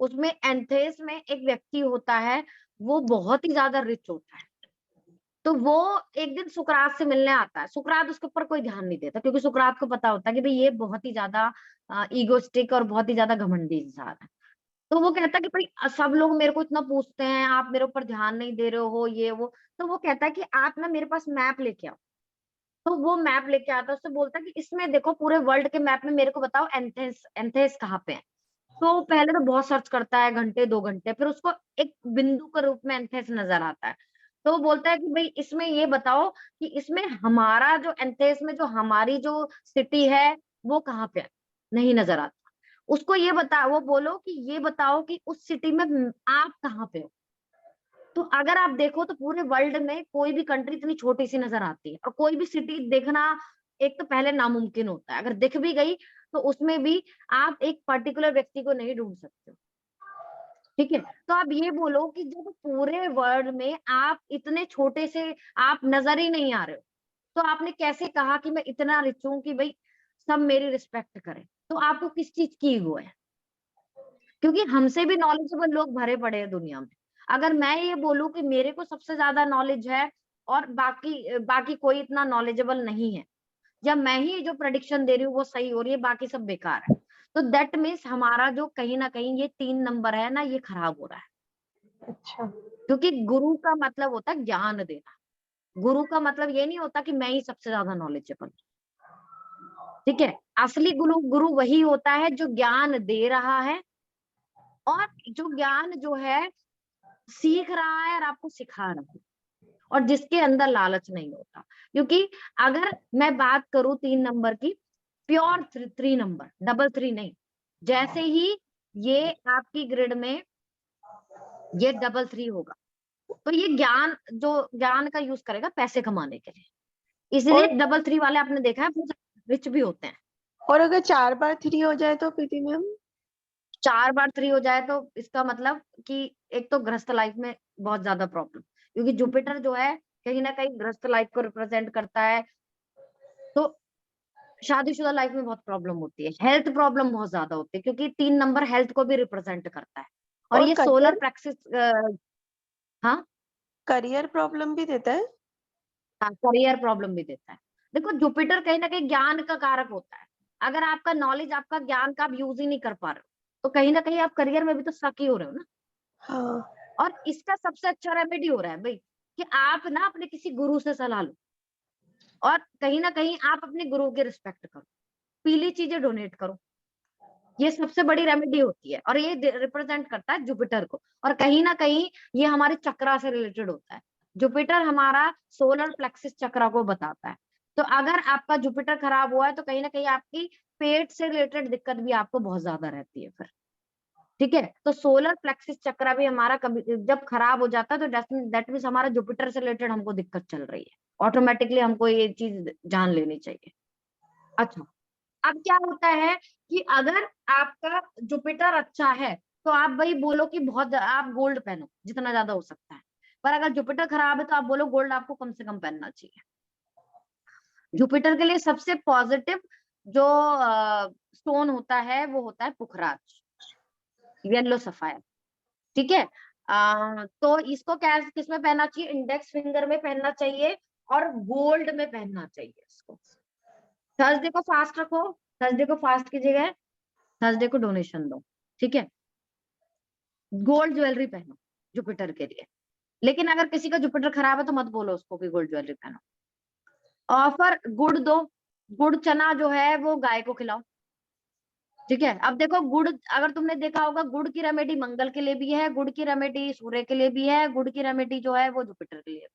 A: उसमें एंथेस में एक व्यक्ति होता है, वो बहुत ही ज्यादा रिच होता है, तो वो एक दिन सुकरात से मिलने आता है। सुकरात उसके ऊपर कोई ध्यान नहीं देता, क्योंकि सुकरात को पता होता है कि भाई ये बहुत ही ज्यादा ईगोस्टिक और बहुत ही ज्यादा घमंडी इंसान है। तो वो कहता है कि भाई सब लोग मेरे को इतना पूछते हैं, आप मेरे ऊपर ध्यान नहीं दे रहे हो, ये वो। तो वो कहता है कि आप ना मेरे पास मैप लेके आओ। तो वो मैप लेके आता है, उससे बोलता है कि इसमें देखो पूरे वर्ल्ड के मैप में मेरे को बताओ एंथेस एंथेस कहाँ पे है। तो पहले तो बहुत सर्च करता है, घंटे 2 घंटे, फिर उसको एक बिंदु के रूप में एंथेस नजर आता है। तो वो बोलता है कि भाई इसमें ये बताओ कि इसमें हमारा जो एंथेस में जो हमारी जो सिटी है वो कहाँ पे है, नहीं नजर आता। उसको ये बता, वो बोलो कि ये बताओ कि उस सिटी में आप कहाँ पे हो। तो अगर आप देखो तो पूरे वर्ल्ड में कोई भी कंट्री इतनी छोटी सी नजर आती है, और कोई भी सिटी देखना एक तो पहले नामुमकिन होता है, अगर दिख भी गई तो उसमें भी आप एक पर्टिकुलर व्यक्ति को नहीं ढूंढ सकते हो। ठीक है, तो आप ये बोलो कि जब पूरे वर्ल्ड में आप इतने छोटे से आप नजर ही नहीं आ रहे हो, तो आपने कैसे कहा कि मैं इतना रिच हूं कि भाई सब मेरी रिस्पेक्ट करें। तो आपको किस चीज की ईगो है? क्योंकि हमसे भी नॉलेजेबल लोग भरे पड़े हैं दुनिया में। अगर मैं ये बोलूं कि मेरे को सबसे ज्यादा नॉलेज है और बाकी बाकी कोई इतना नॉलेजेबल नहीं है, या मैं ही जो प्रेडिक्शन दे रही हूँ वो सही हो रही है, बाकी सब बेकार है, तो दैट मीन्स हमारा जो कहीं ना कहीं ये 3 नंबर है ना, ये खराब हो रहा है।
B: अच्छा।
A: क्योंकि गुरु का मतलब होता है ज्ञान देना। गुरु का मतलब ये नहीं होता कि मैं ही सबसे ज्यादा नॉलेजेबल। ठीक है, असली गुरु गुरु वही होता है जो ज्ञान दे रहा है, और जो ज्ञान जो है सीख रहा है और आपको सिखा रहा है, और जिसके अंदर लालच नहीं होता। क्योंकि अगर मैं बात करूं 3 नंबर की, प्योर 3 नंबर, डबल 3 नहीं, जैसे ही ये आपकी ग्रिड में ये डबल 3 होगा, तो ये ज्ञान जो ज्ञान का यूज करेगा पैसे कमाने के लिए, इसलिए
B: और
A: डबल 3 वाले आपने देखा है बहुत रिच भी होते हैं।
B: और अगर 4 बार 3 हो जाए तो प्रीति मैम?
A: 4 बार 3 हो जाए तो इसका मतलब कि एक तो गृहस्थ लाइफ में बहुत ज्यादा प्रॉब्लम, क्योंकि जुपिटर जो है कहीं ना कहीं गृहस्थ लाइफ को रिप्रेजेंट करता है। तो शादीशुदा लाइफ में बहुत प्रॉब्लम होती है, हेल्थ प्रॉब्लम बहुत ज्यादा होती है, क्योंकि 3 नंबर हेल्थ को भी रिप्रेजेंट करता है। और
B: और
A: ये सोलर
B: करियर
A: प्लेक्सिस, हाँ,
B: करियर प्रॉब्लम भी देता है?
A: करियर प्रॉब्लम भी देता है। देखो जुपिटर कहीं ना कहीं ज्ञान का कारक होता है। अगर आपका नॉलेज, आपका ज्ञान का आप यूज ही नहीं कर पा रहे हो, तो कहीं ना कहीं आप करियर में भी तो सक ही हो रहे हो ना।
B: हाँ।
A: और इसका सबसे अच्छा रेमेडी हो रहा है भाई कि आप ना अपने किसी गुरु से सलाह लो, और कहीं ना कहीं आप अपने गुरु की रिस्पेक्ट करो, पीली चीजें डोनेट करो। ये सबसे बड़ी रेमेडी होती है, और ये रिप्रेजेंट करता है जुपिटर को। और कहीं ना कहीं ये हमारे चक्रा से रिलेटेड होता है। जुपिटर हमारा सोलर प्लेक्सिस चक्रा को बताता है। तो अगर आपका जुपिटर खराब हुआ है तो कहीं ना कहीं आपकी पेट से रिलेटेड दिक्कत भी आपको बहुत ज्यादा रहती है फिर। ठीक है, तो सोलर प्लेक्सिस चक्रा भी हमारा कभी जब खराब हो जाता है तो दैट मीन्स हमारा जुपिटर से रिलेटेड हमको दिक्कत चल रही है, ऑटोमेटिकली हमको ये चीज जान लेनी चाहिए। अच्छा, अब क्या होता है कि अगर आपका जुपिटर अच्छा है तो आप भाई बोलो कि बहुत आप गोल्ड पहनो जितना ज्यादा हो सकता है। पर अगर जुपिटर खराब है तो आप बोलो गोल्ड आपको कम से कम पहनना चाहिए। जुपिटर के लिए सबसे पॉजिटिव जो स्टोन होता है वो होता है पुखराज, येलो सफायर। ठीक है, तो इसको क्या किस में पहनना चाहिए? इंडेक्स फिंगर में पहनना चाहिए, और गोल्ड में पहनना चाहिए इसको। थर्सडे को फास्ट रखो, थर्सडे को फास्ट की जगह थर्सडे को डोनेशन दो। ठीक है, गोल्ड ज्वेलरी पहनो जुपिटर के लिए। लेकिन अगर किसी का जुपिटर खराब है तो मत बोलो उसको कि गोल्ड ज्वेलरी पहनो। ऑफर गुड़ दो, गुड़ चना जो है वो गाय को खिलाओ। ठीक है, अब देखो गुड़, अगर तुमने देखा होगा गुड़ की रेमेडी मंगल के लिए भी है, गुड़ की रेमेडी सूर्य के लिए भी है, गुड़ की रेमेडी जो है वो जुपिटर के लिए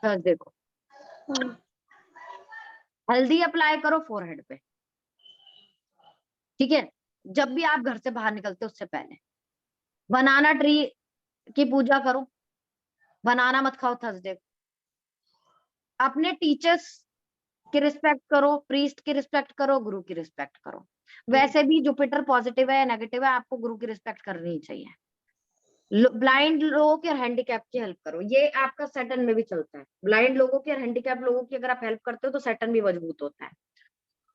A: थर्सडे को।
B: हम्म।
A: हल्दी अप्लाई करो फोरहेड पे। ठीक है, जब भी आप घर से बाहर निकलते हो उससे पहले बनाना ट्री की पूजा करो, बनाना मत खाओ थर्सडे को। अपने टीचर्स की रिस्पेक्ट करो, प्रीस्ट की रिस्पेक्ट करो, गुरु की रिस्पेक्ट करो। वैसे भी जुपिटर पॉजिटिव है या नेगेटिव है, आपको गुरु की रिस्पेक्ट करनी ही चाहिए। ब्लाइंड लोगों की और हैंडीकैप की हेल्प करो, ये आपका सैटर्न में भी चलता है। ब्लाइंड लोगों की और हैंडीकैप लोगों की अगर आप हेल्प करते हो तो सैटर्न भी मजबूत होता है।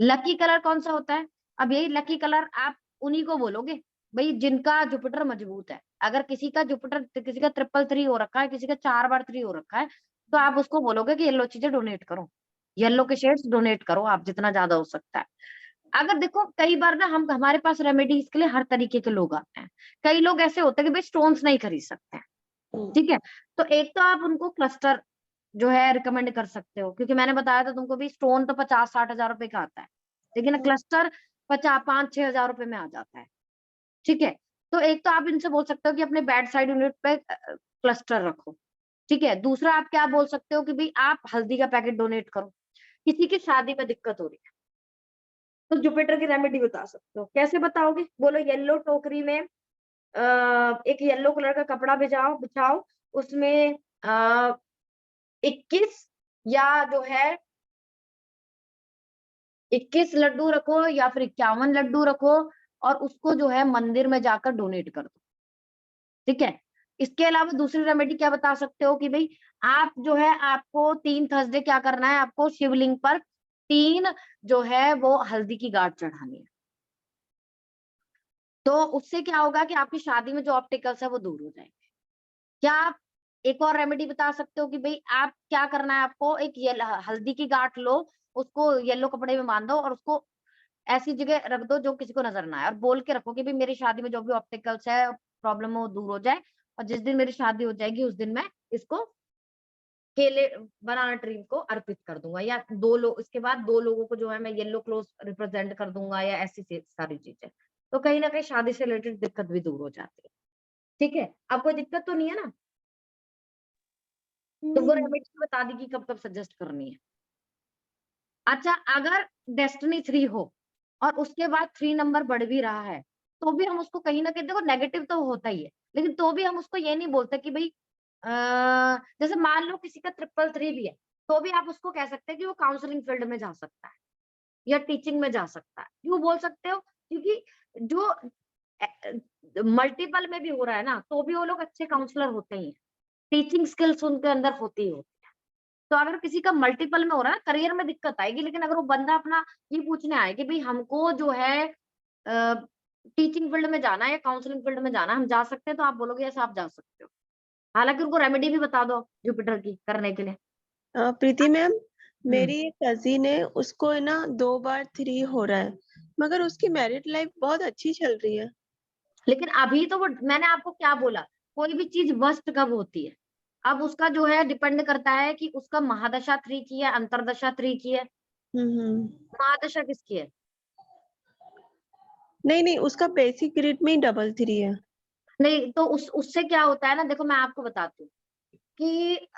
A: लकी कलर कौन सा होता है? अब यही लकी कलर आप उन्हीं को बोलोगे भाई जिनका जुपिटर मजबूत है। अगर किसी का जुपिटर, किसी का 333 हो रखा है, किसी का 4 बार 3 हो रखा है, तो आप उसको बोलोगे कि येलो चीजें डोनेट करो, येलो के शेड्स डोनेट करो आप जितना ज्यादा हो सकता है। अगर देखो कई बार ना हम हमारे पास रेमेडीज के लिए हर तरीके के लोग आते हैं। कई लोग ऐसे होते हैं कि भाई स्टोन्स नहीं खरीद सकते हैं, ठीक है, तो एक तो आप उनको क्लस्टर जो है रिकमेंड कर सकते हो, क्योंकि मैंने बताया था तुमको भी स्टोन तो 50-60 हजार रुपए का आता है, लेकिन क्लस्टर 5-6 हजार रुपए में आ जाता है, ठीक है। तो एक तो आप इनसे बोल सकते हो कि अपने बेड साइड यूनिट पे क्लस्टर रखो, ठीक है। दूसरा आप क्या बोल सकते हो कि भाई आप हल्दी का पैकेट डोनेट करो, किसी की शादी में दिक्कत हो रही है तो जुपिटर की रेमेडी बता सकते हो। कैसे बताओगे? बोलो येलो टोकरी में एक येलो कलर का कपड़ा बिछाओ बिछाओ, उसमें 21 या जो है 21 लड्डू रखो या फिर 51 लड्डू रखो, और उसको जो है मंदिर में जाकर डोनेट कर दो, ठीक है। इसके अलावा दूसरी रेमेडी क्या बता सकते हो कि भाई आप जो है आपको 3 थर्सडे क्या करना है, आपको शिवलिंग पर 3 जो है वो हल्दी की गांठ चढ़ानी है। तो उससे क्या होगा कि आपकी शादी में जो ऑब्स्टिकल्स है वो दूर हो जाएंगे। क्या आप एक और रेमेडी बता सकते हो कि भाई आप क्या करना है, आपको एक हल्दी की गांठ लो, उसको येलो कपड़े में बांधो और उसको ऐसी जगह रख दो जो किसी को नजर ना आए, और बोल के रखो कि भाई मेरी शादी में जो भी ऑब्स्टिकल्स है प्रॉब्लम है वो दूर हो जाए, और जिस दिन मेरी शादी हो जाएगी उस दिन मैं इसको केले बनाना ट्री को अर्पित कर दूंगा, या 2 लोग इसके बाद 2 लोगों को जो है मैं येलो क्लोथ रिप्रेजेंट कर दूंगा, या ऐसी सारी चीजें। तो कहीं ना कहीं शादी से रिलेटेड दिक्कत भी दूर हो जाती है, ठीक है। अब कोई दिक्कत तो नहीं है ना? तुमको रेमेडी बता दी कि कब कब सजेस्ट करनी है। अच्छा, अगर डेस्टिनी 3 हो और उसके बाद 3 नंबर बढ़ भी रहा है, तो भी हम उसको कहीं ना कहीं, देखो नेगेटिव तो होता ही है, लेकिन तो भी हम उसको ये नहीं बोलते कि भाई जैसे मान लो किसी का 333 भी है, तो भी आप उसको कह सकते हैं कि वो काउंसलिंग फील्ड में जा सकता है या टीचिंग में जा सकता है। क्यों बोल सकते हो? क्योंकि जो मल्टीपल में भी हो रहा है ना, तो भी वो लोग अच्छे काउंसलर होते ही हैं, टीचिंग स्किल्स उनके अंदर होती ही होती है। तो अगर किसी का मल्टीपल में हो रहा है, करियर में दिक्कत आएगी, लेकिन अगर वो बंदा अपना ये पूछने आए कि भाई हमको जो है टीचिंग फील्ड में जाना है या काउंसलिंग फील्ड में जाना है, हम जा सकते हैं, तो आप बोलोगे यस आप जा सकते हो। हालांकि उनको रेमेडी भी बता दो जुपिटर की करने के लिए।
B: प्रीति मैम,
A: हम्म।
B: मेरी एक कजिन है, उसको है ना 2 बार 3 हो रहा है, मगर उसकी मैरिड लाइफ बहुत अच्छी चल रही है।
A: लेकिन अभी तो वो, मैंने आपको क्या बोला, कोई भी चीज वर्स्ट कब होती है, अब उसका जो है डिपेंड करता है कि उसका महादशा 3 की है, अंतरदशा 3 की है।
B: हम्म।
A: महादशा किसकी है?
B: नहीं नहीं, उसका बेसिक ग्रिड में ही डबल 3 है।
A: नहीं तो उससे क्या होता है ना, देखो मैं आपको बताती हूँ कि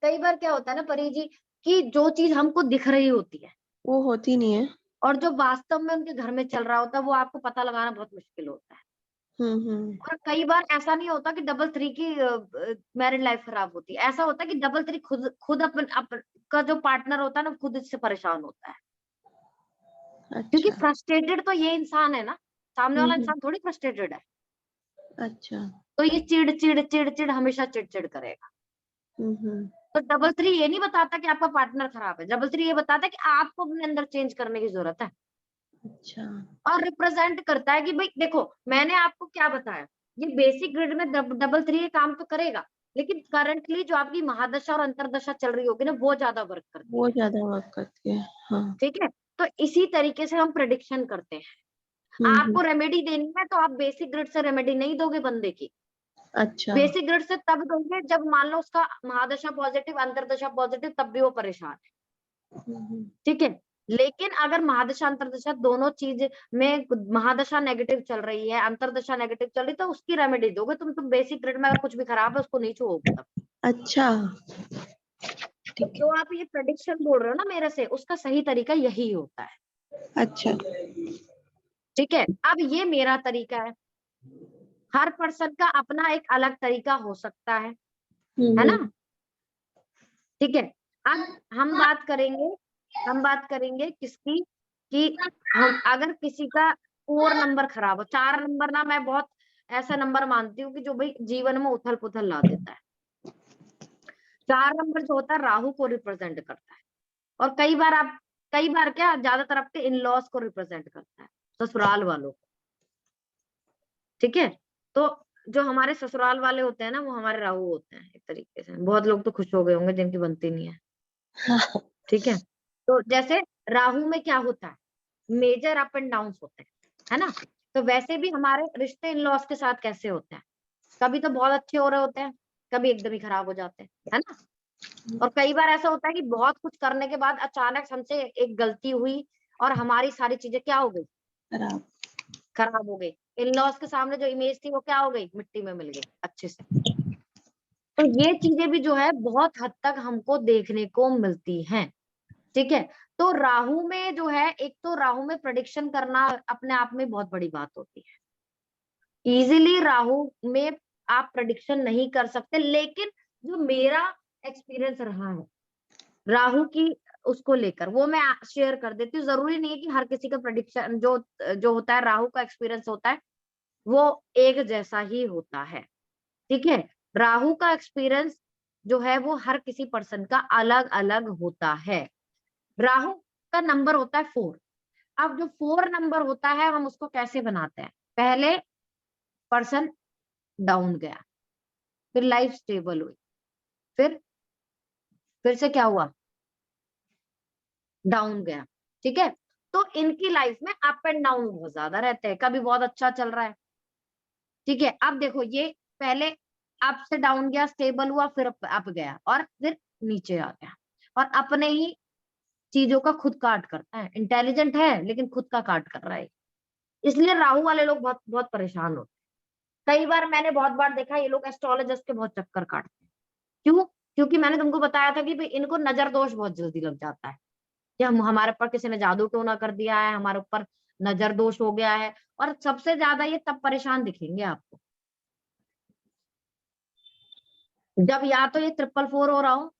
A: कई बार क्या होता है ना परी जी, कि जो चीज हमको दिख रही होती है
B: वो होती नहीं है।
A: और जो वास्तव में उनके घर में चल रहा होता है, वो आपको पता लगाना बहुत मुश्किल होता है।
B: हम्म।
A: और कई बार ऐसा नहीं होता कि डबल 3 की मैरिड लाइफ खराब होती है, ऐसा होता है कि डबल 3 खुद खुद अपन का जो पार्टनर होता है ना, खुद इससे परेशान होता है। क्योंकि
B: अच्छा।
A: फ्रस्ट्रेटेड तो ये इंसान है ना, सामने वाला
B: हम्म।
A: इंसान थोड़ी फ्रस्ट्रेटेड है।
B: अच्छा।
A: तो ये चिड़ चिड़ चिड़ चिड़ हमेशा चिड़ करेगा।
B: हम्म।
A: तो डबल 3 ये नहीं बताता कि आपका पार्टनर खराब है, डबल 3 ये बताता है कि आपको अपने अंदर चेंज करने की जरूरत है।
B: अच्छा।
A: और रिप्रेजेंट करता है कि भाई देखो, मैंने आपको क्या बताया, ये बेसिक ग्रिड में डबल 3 ये काम तो करेगा, लेकिन करंटली जो आपकी महादशा और अंतरदशा चल रही होगी ना, वो ज्यादा वर्क करती
B: वो
A: है,
B: ज्यादा वर्क करती है। हाँ।
A: ठीक है। तो इसी तरीके से हम प्रिडिक्शन करते हैं।
B: हम्म।
A: आपको रेमेडी देनी है तो आप बेसिक ग्रिड से रेमेडी नहीं दोगे बंदे की।
B: अच्छा।
A: बेसिक ग्रिड से तब दोगे जब मान लो उसका महादशा पॉजिटिव अंतरदशा पॉजिटिव, तब भी वो परेशान है,
B: हम्म।
A: ठीक है। लेकिन अगर महादशा अंतरदशा दोनों चीज में, महादशा नेगेटिव चल रही है अंतरदशा नेगेटिव चल रही, तो उसकी रेमेडी दोगे तुम बेसिक ग्रिड में अगर कुछ भी खराब है उसको नहीं छुओगे तब।
B: अच्छा।
A: तो
B: ठीक
A: जो आप ये प्रेडिक्शन बोल रहे हो ना मेरे से, उसका सही तरीका यही होता है,
B: है। अच्छा।
A: ठीक है। अब ये मेरा तरीका है, हर पर्सन का अपना एक अलग तरीका हो सकता है ना,
B: हम्म।
A: ठीक है। अब हम बात करेंगे किसकी, कि हम अगर किसी का 4 नंबर खराब हो, 4 नंबर ना मैं बहुत ऐसा नंबर मानती हूँ कि जो भाई जीवन में उथल पुथल ला देता है। 4 नंबर जो होता है राहु को रिप्रेजेंट करता है, और कई बार क्या ज्यादातर आपके इन लॉज को रिप्रेजेंट करता है, ससुराल वालों को, ठीक है। तो जो हमारे ससुराल वाले होते हैं ना वो हमारे राहु होते हैं एक तरीके से। बहुत लोग तो खुश हो गए होंगे जिनकी बनती नहीं है,
B: हाँ,
A: ठीक है। तो जैसे राहु में क्या होता है, मेजर अप एंड डाउन होते हैं, है ना। तो वैसे भी हमारे रिश्ते इन लॉज के साथ कैसे होते हैं, कभी तो बहुत अच्छे हो रहे होते हैं, कभी एकदम ही खराब हो जाते हैं, है ना। और कई बार ऐसा होता है कि बहुत कुछ करने के बाद अचानक हमसे एक गलती हुई और हमारी सारी चीजें क्या हो गई,
B: खराब।
A: खराब हो गई। इन लॉज के सामने जो इमेज थी वो क्या हो गई, मिट्टी में मिल गई अच्छे से। तो ये चीजें भी जो है बहुत हद तक हमको देखने को मिलती हैं, ठीक है। तो राहु में जो है, एक तो राहु में प्रेडिक्शन करना अपने आप में बहुत बड़ी बात होती है। इजीली राहु में आप प्रेडिक्शन नहीं कर सकते, लेकिन जो मेरा एक्सपीरियंस रहा है राहु की उसको लेकर वो मैं शेयर कर देती हूँ। जरूरी नहीं है कि हर किसी का प्रेडिक्शन जो जो होता है, राहु का एक्सपीरियंस होता है वो एक जैसा ही होता है, ठीक है। राहु का एक्सपीरियंस जो है वो हर किसी पर्सन का अलग अलग होता है। राहु का नंबर होता है 4। अब जो 4 नंबर होता है हम उसको कैसे बनाते हैं, पहले पर्सन डाउन गया, फिर लाइफ स्टेबल हुई, फिर से क्या हुआ, डाउन गया, ठीक है। तो इनकी लाइफ में अप एंड डाउन बहुत ज्यादा रहते हैं, कभी बहुत अच्छा चल रहा है, ठीक है। अब देखो ये पहले अप से डाउन गया, स्टेबल हुआ, फिर अप गया और फिर नीचे आ गया, और अपने ही चीजों का खुद काट करता है। इंटेलिजेंट है लेकिन खुद का काट कर रहा है, इसलिए राहु वाले लोग बहुत बहुत परेशान होते हैं। कई बार मैंने बहुत बार देखा ये लोग एस्ट्रोलॉजर्स के बहुत चक्कर काटते हैं। क्यों? क्योंकि मैंने तुमको बताया था कि भाई इनको नजर दोष बहुत जल्दी लग जाता है कि हम हमारे ऊपर किसी ने जादू टोना कर दिया है, हमारे ऊपर नजर दोष हो गया है। और सबसे ज्यादा ये तब परेशान दिखेंगे आपको जब या तो ये 444 हो रहा हो,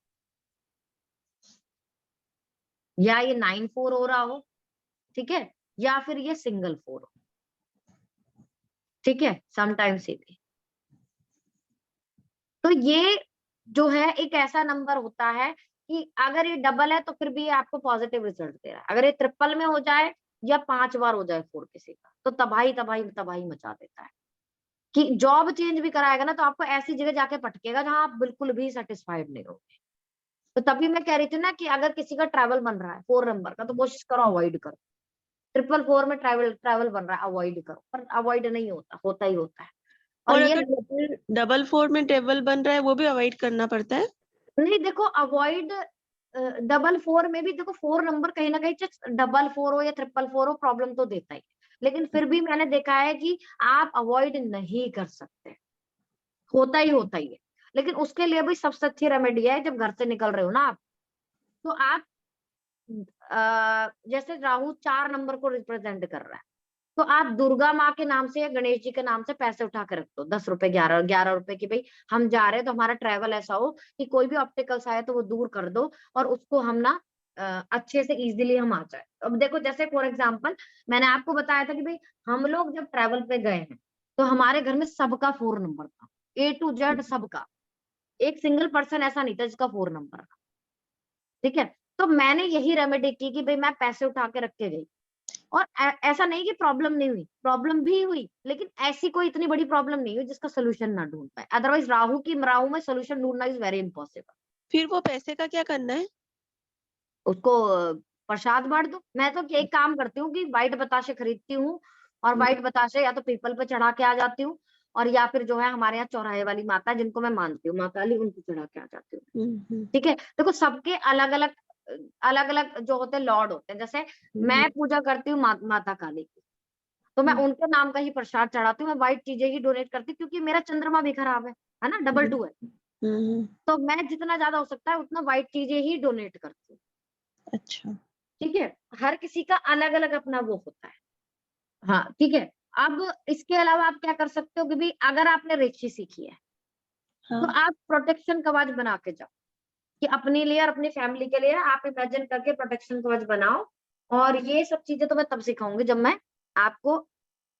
A: या ये 94 हो रहा हो, ठीक है, या फिर ये सिंगल 4 हो, ठीक है, समटाइम्स ये भी। तो ये जो है एक ऐसा नंबर होता है कि अगर ये डबल है तो फिर भी ये आपको पॉजिटिव रिजल्ट दे रहा है। अगर ये ट्रिपल में हो जाए या 5 बार हो जाए 4 किसी का, तो तबाही तबाही तबाही मचा देता है। कि जॉब चेंज भी कराएगा ना तो आपको ऐसी जगह जाके पटकेगा जहां आप बिल्कुल भी सेटिस्फाइड नहीं होगे। तो तभी मैं कह रही थी ना कि अगर किसी का ट्रैवल बन रहा है 4 नंबर का तो कोशिश करो अवॉइड करो। 444 में ट्रैवल ट्रैवल बन रहा है अवॉइड करो, पर अवॉइड नहीं होता, होता ही होता है। और
B: और
A: ये
B: अगर डबल 4 में टेबल बन रहा है वो भी अवॉइड करना पड़ता है?
A: नहीं, देखो अवॉइड डबल 4 में भी देखो 4 नंबर कहीं ना कहीं डबल 4 हो या 444 हो प्रॉब्लम तो देता ही। लेकिन फिर भी मैंने देखा है कि आप अवॉइड नहीं कर सकते, होता ही है। लेकिन उसके लिए भी सबसे अच्छी रेमेडी है, जब घर से निकल रहे हो ना आप, तो आप जैसे राहु 4 नंबर को रिप्रेजेंट कर रहा है, तो आप दुर्गा माँ के नाम से या गणेश जी के नाम से पैसे उठा के रख दो, 10 रुपए 11 11 रुपए की, भाई हम जा रहे हैं तो हमारा ट्रैवल ऐसा हो कि कोई भी ऑब्स्टिकल्स आए तो वो दूर कर दो और उसको हम ना अच्छे से इजीली हम आ जाए। अब देखो जैसे फॉर एग्जांपल मैंने आपको बताया था कि भाई हम लोग जब ट्रैवल पे गए हैं तो हमारे घर में सबका 4 नंबर था, A to Z सबका, एक सिंगल पर्सन ऐसा नहीं था जिसका 4 नंबर था, ठीक है। तो मैंने यही रेमेडी की कि भाई मैं पैसे उठा के रख के गई, और ऐसा नहीं कि प्रॉब्लम नहीं हुई, प्रॉब्लम भी हुई, लेकिन ऐसी कोई इतनी बड़ी प्रॉब्लम नहीं हुई जिसका सोल्यूशन ना ढूंढ पाए। अदरवाइज राहु में सोल्यूशन ढूंढना इज वेरी इम्पॉसिबल।
B: फिर वो पैसे का क्या करना है?
A: उसको प्रसाद बांट दो। मैं तो एक काम करती हूँ कि व्हाइट बताशे खरीदती हूँ और
B: हुँ,
A: व्हाइट बताशे या तो पीपल पे चढ़ा के आ जाती हूँ, और या फिर जो है हमारे यहाँ चौराहे वाली माता है जिनको मैं मानती हूँ, माँ काली, उनको चढ़ा के आ जाती हूँ,
B: हुँ, हुँ,
A: ठीक है। देखो सबके अलग अलग अलग अलग जो होते हैं लॉर्ड होते हैं। जैसे
B: हुँ,
A: मैं पूजा करती हूँ माता काली की, तो मैं
B: हुँ,
A: उनके नाम का ही प्रसाद चढ़ाती हूँ, मैं व्हाइट चीजें ही डोनेट करती हूँ, क्योंकि मेरा चंद्रमा भी खराब है ना, डबल
B: हुँ,
A: 2 है।
B: हुँ,
A: तो मैं जितना ज्यादा हो सकता है उतना व्हाइट चीजें ही डोनेट करती हूँ,
B: अच्छा।
A: ठीक है। हर किसी का अलग अलग अपना वो होता है, हाँ, ठीक है। अब इसके अलावा आप क्या कर सकते हो कि भाई अगर आपने रेकी सीखी है तो
B: हाँ,
A: आप प्रोटेक्शन कवच बना के जाओ, कि अपने लिए और अपनी फैमिली के लिए आप इमेजिन करके प्रोटेक्शन कवच बनाओ। और ये सब चीजें तो मैं तब सिखाऊंगी जब मैं आपको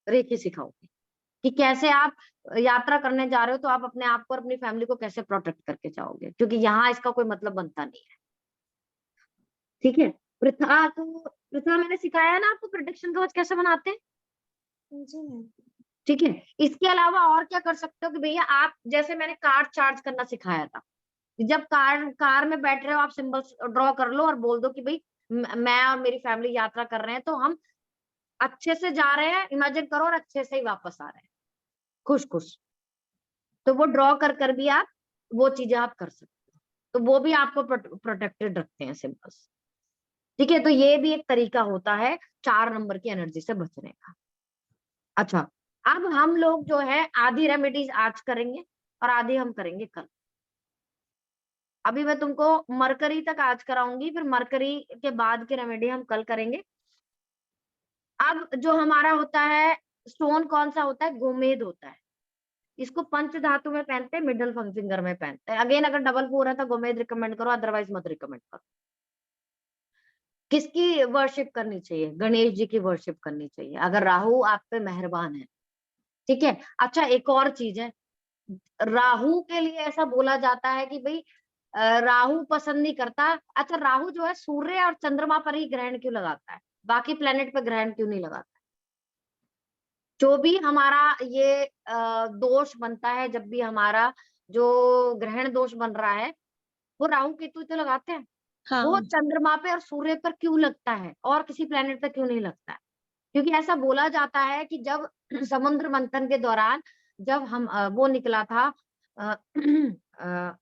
A: रेकी सिखाऊंगी कि कैसे आप यात्रा करने जा रहे हो तो आप अपने आप को और अपनी फैमिली को कैसे प्रोटेक्ट करके जाओगे, क्योंकि यहाँ इसका कोई मतलब बनता नहीं है, ठीक है। पृथा मैंने सिखाया है ना आपको प्रोटेक्शन कवच कैसे बनाते हैं।
B: जी मैम।
A: ठीक है। इसके अलावा और क्या कर सकते हो कि भैया आप, जैसे मैंने कार्ड चार्ज करना सिखाया था, जब कार कार में बैठ रहे हो आप सिंबल्स ड्रॉ कर लो और बोल दो कि भाई मैं और मेरी फैमिली यात्रा कर रहे हैं, तो हम अच्छे से जा रहे हैं, इमेजिन करो, और अच्छे से ही वापस आ रहे हैं, खुश खुश। तो वो ड्रॉ कर भी आप वो चीजें आप कर सकते हो, तो वो भी आपको प्रोटेक्टेड रखते हैं सिंबल्स। ठीक है, तो ये भी एक तरीका होता है 4 नंबर की एनर्जी से बचने का। अच्छा, अब हम लोग जो है आधी रेमेडीज आज करेंगे और आधी हम करेंगे कल। अभी मैं तुमको मरकरी तक आज कराऊंगी, फिर मरकरी के बाद की रेमेडी हम कल करेंगे। अब जो हमारा होता है स्टोन, कौन सा होता है? गोमेद होता है। इसको पंच धातु में पहनते हैं, मिडल फिंगर में पहनते हैं। अगेन अगर डबल 4 है तो गोमेद रिकमेंड करो, अदरवाइज मत रिकमेंड करो। किसकी वर्शिप करनी चाहिए? गणेश जी की वर्शिप करनी चाहिए, अगर राहु आप पे मेहरबान है। ठीक है। अच्छा, एक और चीज है, राहु के लिए ऐसा बोला जाता है कि भाई राहु पसंद नहीं करता। अच्छा, राहु जो है सूर्य और चंद्रमा पर ही ग्रहण क्यों लगाता है, बाकी प्लेनेट पे ग्रहण क्यों नहीं लगाता? जो भी हमारा ये दोष बनता है, जब भी हमारा जो ग्रहण दोष बन रहा है, वो राहु केतु तो लगाते हैं। वो
B: हाँ।
A: चंद्रमा पे और सूर्य पर क्यों लगता है और किसी प्लेनेट पे क्यों नहीं लगता है? क्योंकि ऐसा बोला जाता है कि जब समुद्र मंथन के दौरान, जब हम वो निकला था, अ,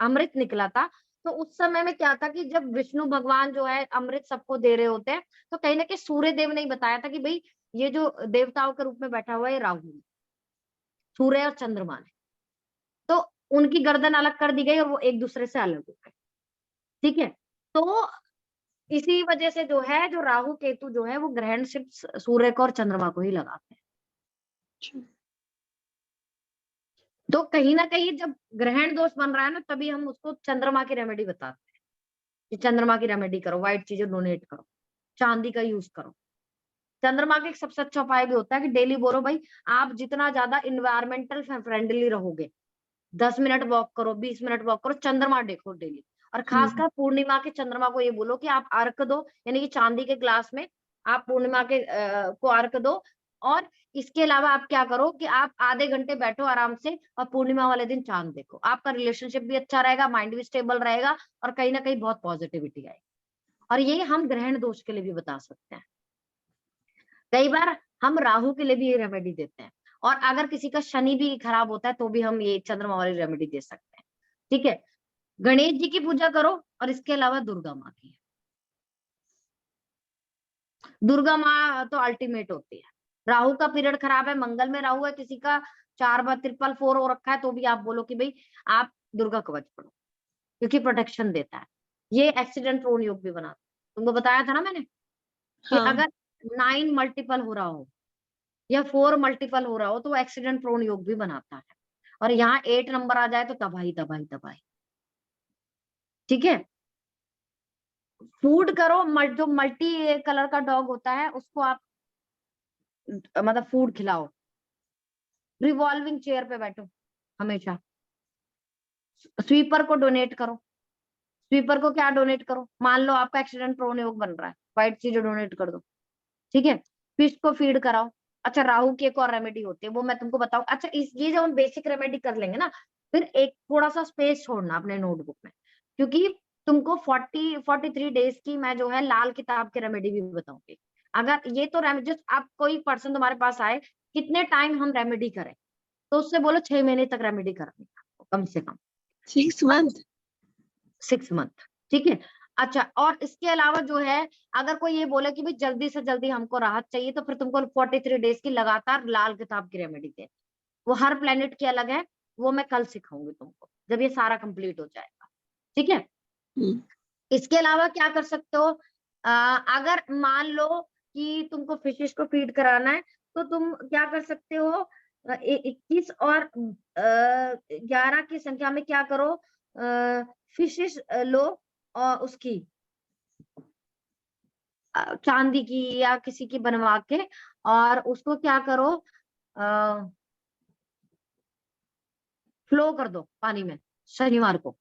A: अमृत निकला था, तो उस समय में क्या था कि जब विष्णु भगवान जो है अमृत सबको दे रहे होते हैं, तो कहीं ना कहीं सूर्य देव ने ही बताया था कि भाई ये जो देवताओं के रूप में बैठा हुआ है ये राहु है, सूर्य और चंद्रमा ने। तो उनकी गर्दन अलग कर दी गई और वो एक दूसरे से अलग हो गए। ठीक है। तो इसी वजह से जो है, जो राहु केतु जो है वो ग्रहण सिर्फ सूर्य को और चंद्रमा को ही लगाते हैं।
B: अच्छा।
A: तो कहीं ना कहीं जब ग्रहण दोष बन रहा है ना, तभी हम उसको चंद्रमा की रेमेडी बताते हैं कि चंद्रमा की रेमेडी करो, व्हाइट चीजें डोनेट करो, चांदी का यूज करो। चंद्रमा का एक सबसे अच्छा उपाय भी होता है कि डेली बोलो भाई, आप जितना ज्यादा इन्वायरमेंटल फ्रेंडली रहोगे, 10 मिनट वॉक करो, 20 मिनट वॉक करो, चंद्रमा देखो डेली। और खासकर पूर्णिमा के चंद्रमा को ये बोलो कि आप अर्क दो, यानी कि चांदी के ग्लास में आप पूर्णिमा के को अर्क दो। और इसके अलावा आप क्या करो कि आप आधे घंटे बैठो आराम से और पूर्णिमा वाले दिन चांद देखो। आपका रिलेशनशिप भी अच्छा रहेगा, माइंड भी स्टेबल रहेगा, और कहीं ना कहीं बहुत पॉजिटिविटी आएगी। और ये हम ग्रहण दोष के लिए भी बता सकते हैं। कई बार हम राहु के लिए भी ये रेमेडी देते हैं, और अगर किसी का शनि भी खराब होता है तो भी हम ये चंद्रमा वाली रेमेडी दे सकते हैं। ठीक है। गणेश जी की पूजा करो, और इसके अलावा दुर्गा माँ की। दुर्गा माँ तो अल्टीमेट होती है। राहु का पीरियड खराब है, मंगल में राहु है, किसी का 4/4 हो रखा है, तो भी आप बोलो कि भाई आप दुर्गा कवच पढ़ो, क्योंकि प्रोटेक्शन देता है। ये एक्सीडेंट प्रोन योग भी बनाता है। तुमको बताया था ना मैंने कि
B: हाँ।
A: अगर 9 मल्टीपल हो रहा हो या 4 मल्टीपल हो रहा हो, तो वो एक्सीडेंट प्रोन योग भी बनाता है। और यहाँ 8 नंबर आ जाए तो तबाही तबाही तबाही। ठीक है। फूड करो, जो मल्टी कलर का डॉग होता है उसको आप मतलब फूड खिलाओ। रिवॉल्विंग चेयर पे बैठो हमेशा। स्वीपर को डोनेट करो। स्वीपर को क्या डोनेट करो? मान लो आपका एक्सीडेंट प्रोन योग बन रहा है, व्हाइट चीजें डोनेट कर दो। ठीक है। फिश को फीड कराओ। अच्छा, राहु की एक और रेमेडी होती है, वो मैं तुमको बताऊं। अच्छा, इस ये जो हम बेसिक रेमेडी कर लेंगे ना, फिर एक थोड़ा सा स्पेस छोड़ना अपने नोटबुक में, क्योंकि तुमको 43 डेज की मैं जो है लाल किताब की रेमेडी भी बताऊंगी। अगर ये तो रेमेडी, आप कोई पर्सन तुम्हारे पास आए, कितने टाइम हम रेमेडी करें, तो उससे बोलो 6 महीने तक रेमेडी करनी है कम से कम।
B: 6 मंथ।
A: 6 मंथ। ठीक है। अच्छा, और इसके अलावा जो है, अगर कोई ये बोले कि भाई जल्दी से जल्दी हमको राहत चाहिए, तो फिर तुमको 43 डेज की लगातार लाल किताब की रेमेडी दे। वो हर प्लेनेट की अलग है, वो मैं कल सिखाऊंगी तुमको, जब ये सारा कंप्लीट हो जाएगा। ठीक है। इसके अलावा क्या कर सकते हो? अगर मान लो कि तुमको फिशेस को फीड कराना है, तो तुम क्या कर सकते हो? 21 और 11 की संख्या में क्या करो? फिशेस लो, और उसकी चांदी की या किसी की बनवा के, और उसको क्या करो? फ्लो कर दो पानी में शनिवार को,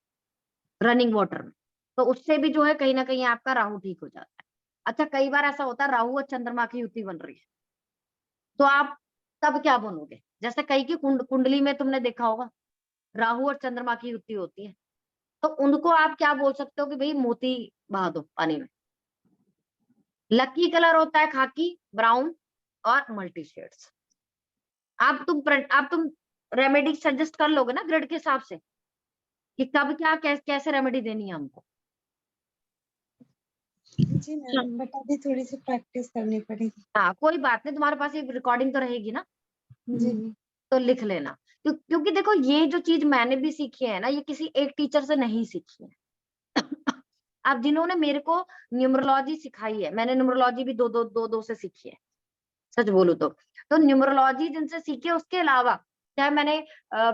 A: रनिंग वाटर में। तो उससे भी जो है कहीं ना कहीं आपका राहु ठीक हो जाता है। अच्छा, कई बार ऐसा होता है राहु और चंद्रमा की युति बन रही है, तो आप तब क्या बनोगे? जैसे कई की कुंडली में तुमने देखा होगा राहु और चंद्रमा की युति होती है, तो उनको आप क्या बोल सकते हो कि भाई मोती बहा दो पानी में। लकी कलर होता है खाकी, ब्राउन और मल्टी शेड्स। आप तुम रेमेडी सजेस्ट कर लोगे ना ग्रिड के हिसाब से कि कब क्या कैसे रेमेडी देनी है हमको।
C: जी मैम, बट अभी थोड़ी सी प्रैक्टिस करनी पड़ेगी।
A: हाँ कोई बात नहीं, तुम्हारे पास एक रिकॉर्डिंग तो रहेगी ना,
C: जी
A: तो लिख लेना। क्योंकि देखो ये जो चीज मैंने भी सीखी है ना, ये किसी एक टीचर से नहीं सीखी है। अब जिन्होंने मेरे को न्यूमरोलॉजी सिखाई है, मैंने न्यूमरोलॉजी भी दो से सीखी है सच बोलूं तो न्यूमरोलॉजी जिनसे सीखी है, उसके अलावा चाहे मैंने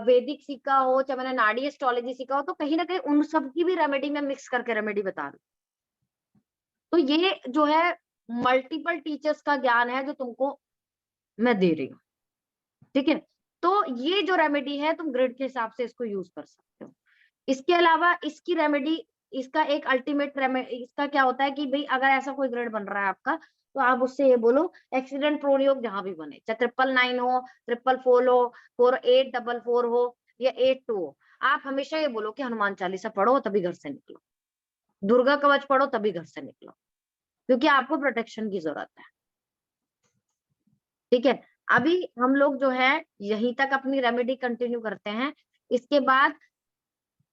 A: वैदिक सीखा हो, चाहे मैंने नाड़ी एस्ट्रोलॉजी सीखा हो, तो कहीं ना कहीं उन सब की भी रेमेडी में मिक्स करके रेमेडी बता रही। तो ये जो है मल्टीपल टीचर्स का ज्ञान है जो तुमको मैं दे रही हूँ, ठीक है। तो ये जो रेमेडी है तुम ग्रिड के हिसाब से इसको यूज कर सकते हो। इसके अलावा इसकी रेमेडी, इसका एक अल्टीमेट रेमेडी इसका क्या होता है कि भाई अगर ऐसा कोई ग्रिड बन रहा है आपका, तो आप उससे ये बोलो एक्सीडेंट प्रोन योग जहां भी बने, चाहे 999 हो, 444 हो, 4844 हो या 82 हो, आप हमेशा ये बोलो कि हनुमान चालीसा पढ़ो तभी घर से निकलो, दुर्गा कवच पढ़ो तभी घर से निकलो, क्योंकि आपको प्रोटेक्शन की जरूरत है, ठीक है। अभी हम लोग जो है यहीं तक अपनी रेमेडी कंटिन्यू करते हैं। इसके बाद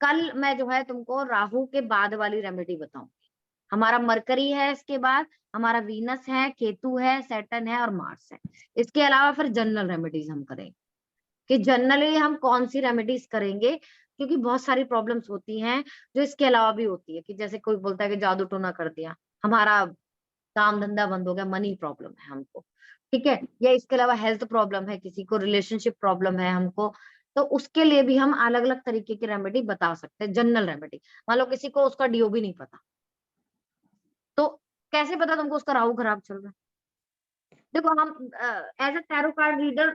A: कल मैं जो है तुमको राहु के बाद वाली रेमेडी बताऊंगी। हमारा मरकरी है, इसके बाद हमारा वीनस है, केतु है, सैटर्न है और मार्स है। इसके अलावा फिर जनरल रेमेडीज हम करेंगे कि जनरली हम कौन सी रेमेडीज करेंगे, क्योंकि बहुत सारी प्रॉब्लम्स होती हैं जो इसके अलावा भी होती है, कि जैसे कोई बोलता है कि जादू टोना कर दिया, हमारा काम धंधा बंद हो गया, मनी प्रॉब्लम है हमको, ठीक है, या इसके अलावा हेल्थ प्रॉब्लम है, किसी को रिलेशनशिप प्रॉब्लम है हमको, तो उसके लिए भी हम अलग अलग तरीके की रेमेडी बता सकते हैं, जनरल रेमेडी। मान लो किसी को उसका डीओ भी नहीं पता, तो कैसे पता तुमको उसका राहु खराब चल रहा है? देखो हम as a tarot card reader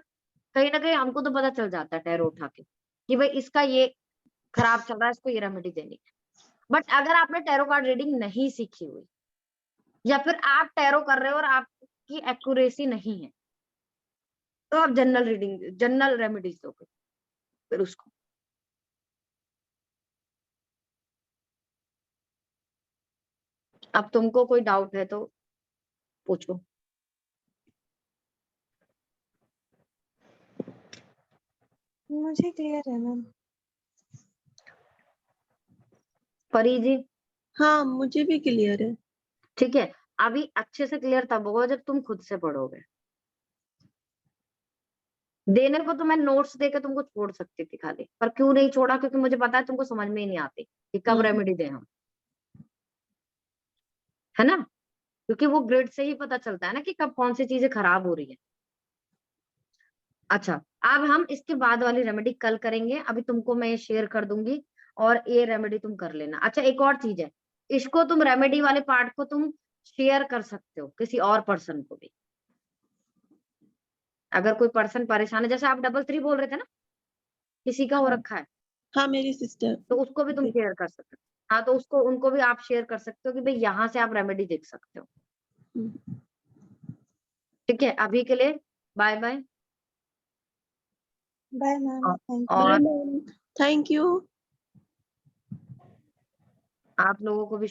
A: कहीं ना कहीं हमको तो पता चल जाता है टैरो उठा के कि भाई इसका ये खराब चल रहा है, इसको ये रेमेडी देनी है। बट अगर आपने टैरो कार्ड रीडिंग नहीं सीखी हुई, या फिर आप टैरो कर रहे हो और आपकी एक्यूरेसी नहीं है, तो आप जनरल रीडिंग, जनरल रेमेडीज दोगे फिर उसको। अब तुमको कोई डाउट है तो पूछो।
C: मुझे क्लियर है मैम।
A: परी जी,
B: हाँ, मुझे भी क्लियर है।
A: ठीक है। अभी अच्छे से क्लियर तब होगा जब तुम खुद से पढ़ोगे। देने को तो मैं नोट्स देकर तुमको छोड़ सकती थी खाली, पर क्यों नहीं छोड़ा, क्योंकि मुझे पता है तुमको समझ में ही नहीं आती कि कब रेमेडी दें हम, है ना, क्योंकि वो ग्रिड से ही पता चलता है ना कि कब कौन सी चीजें खराब हो रही है। अच्छा, अब हम इसके बाद वाली रेमेडी कल करेंगे, अभी तुमको मैं शेयर कर दूंगी और ये रेमेडी तुम कर लेना। अच्छा एक और चीज है, इसको तुम रेमेडी वाले पार्ट को तुम शेयर कर सकते हो किसी और पर्सन को भी। अगर कोई पर्सन परेशान है, जैसे आप 333 बोल रहे थे ना, किसी का हो रखा है,
B: हाँ, मेरी सिस्टर।
A: तो उसको भी तुम शेयर कर सकते हो। हाँ तो उसको, उनको भी आप शेयर कर सकते हो कि भाई यहाँ से आप रेमेडी देख सकते हो, ठीक है। अभी के लिए bye bye.
C: Bye ma'am, thank you.
B: Bye
A: और
B: मैम, थैंक यू।
A: आप लोगों को भी